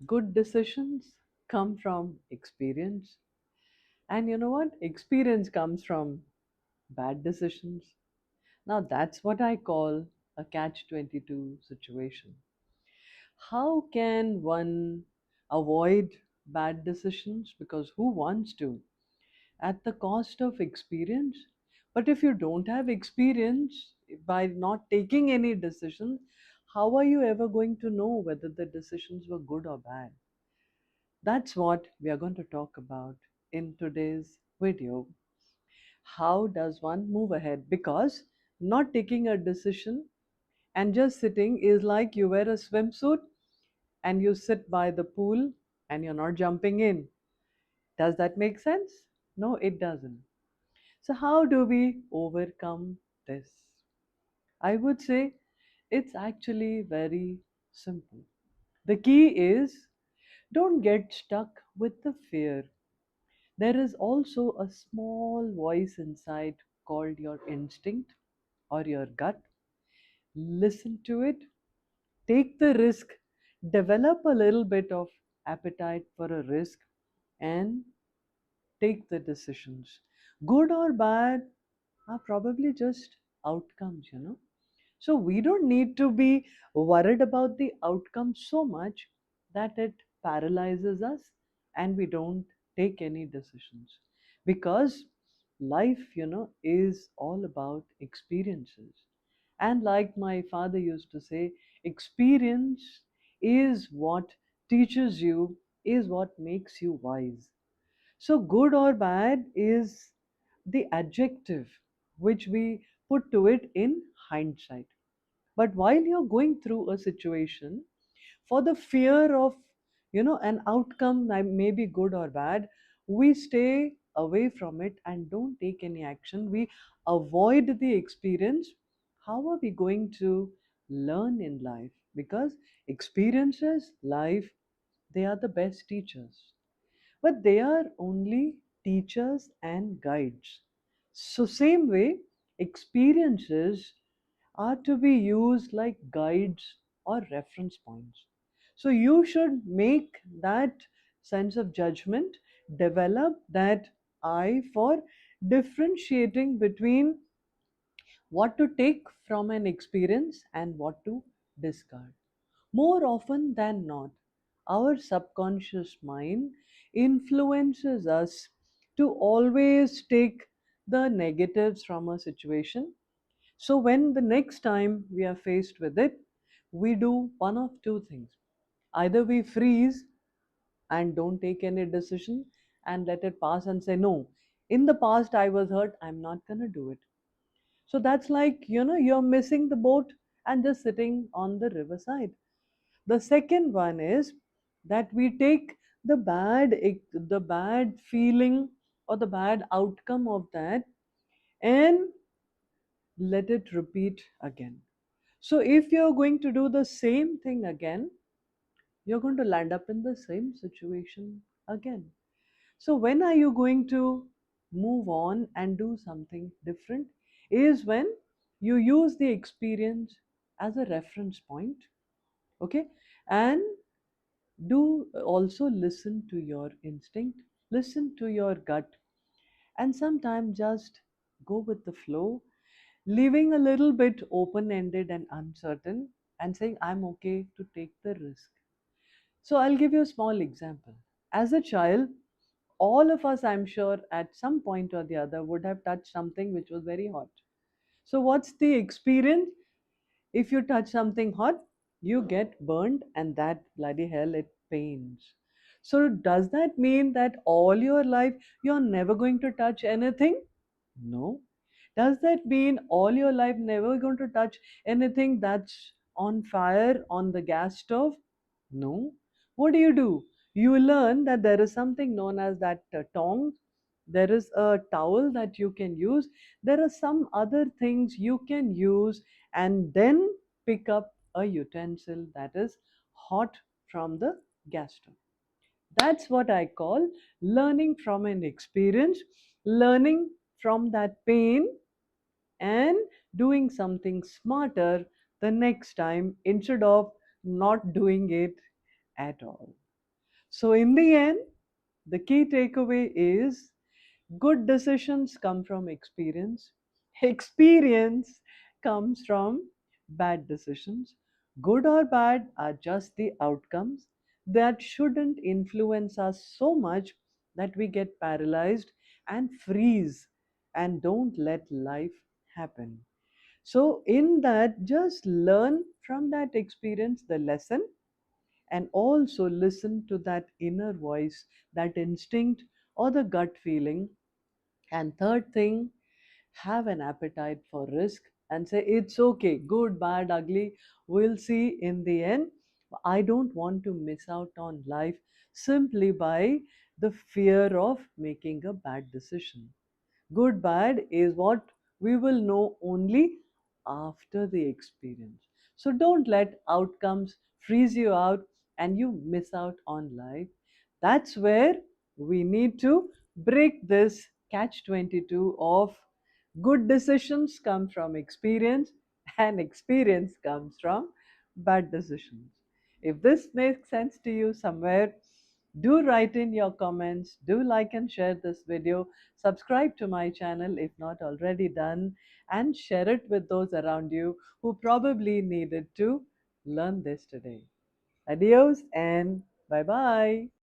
Good decisions come from experience. And you know what? Experience comes from bad decisions. Now, that's what I call a catch 22 situation. How can one avoid bad decisions? Because who wants to? At the cost of experience. But if you don't have experience by not taking any decisions, how are you ever going to know whether the decisions were good or bad? That's what we are going to talk about in today's video. How does one move ahead? Because not taking a decision and just sitting is like you wear a swimsuit and you sit by the pool and you're not jumping in. Does that make sense? No, it doesn't. So, how do we overcome this? I would say it's actually very simple. The key is don't get stuck with the fear. There is also a small voice inside called your instinct or your gut. Listen to it, take the risk, develop a little bit of appetite for a risk, and take the decisions. Good or bad are probably just outcomes. So we don't need to be worried about the outcome so much that it paralyzes us and we don't take any decisions. Because life is all about experiences. And like my father used to say, experience is what teaches you, is what makes you wise. So, good or bad is the adjective which we put to it in hindsight. But while you're going through a situation, for the fear of an outcome that may be good or bad, we stay away from it and don't take any action. We avoid the experience. How are we going to learn in life? Because experiences, life, they are the best teachers, but they are only teachers and guides. So, same way, experiences are to be used like guides or reference points. So, you should make that sense of judgment, develop that eye for differentiating between what to take from an experience and what to discard. More often than not, our subconscious mind influences us to always take the negatives from a situation. So, when the next time we are faced with it, we do one of two things. Either we freeze and don't take any decision and let it pass and say, no, in the past I was hurt, I'm not going to do it. So that's like you're missing the boat and just sitting on the riverside. The second one is that we take the bad feeling or the bad outcome of that and let it repeat again. So if you're going to do the same thing again, you're going to land up in the same situation again. So when are you going to move on and do something different? Is when you use the experience as a reference point, okay? And do also listen to your instinct, listen to your gut, and sometimes just go with the flow, leaving a little bit open ended and uncertain, and saying, I'm okay to take the risk. So, I'll give you a small example. As a child, all of us, I'm sure, at some point or the other, would have touched something which was very hot. So, what's the experience? If you touch something hot, you get burned, and that bloody hell, it pains. So, does that mean that all your life you're never going to touch anything? No. Does that mean all your life never going to touch anything that's on fire on the gas stove? No. What do? You learn that there is something known as that tongs. There is a towel that you can use. There are some other things you can use and then pick up a utensil that is hot from the gas stove. That's what I call learning from an experience, learning from that pain, and doing something smarter the next time instead of not doing it at all. So, in the end, the key takeaway is good decisions come from experience, experience comes from bad decisions. Good or bad are just the outcomes that shouldn't influence us so much that we get paralyzed and freeze and don't let life happen. So, in that, just learn from that experience the lesson and also listen to that inner voice, that instinct or the gut feeling. And third thing, have an appetite for risk and say, it's okay, good, bad, ugly, we'll see in the end. I don't want to miss out on life simply by the fear of making a bad decision. Good, bad is what we will know only after the experience. So don't let outcomes freeze you out and you miss out on life. That's where we need to break this catch 22 of good decisions come from experience and experience comes from bad decisions. If this makes sense to you somewhere, do write in your comments, do like and share this video, subscribe to my channel if not already done, and share it with those around you who probably needed to learn this today. Adios and bye bye.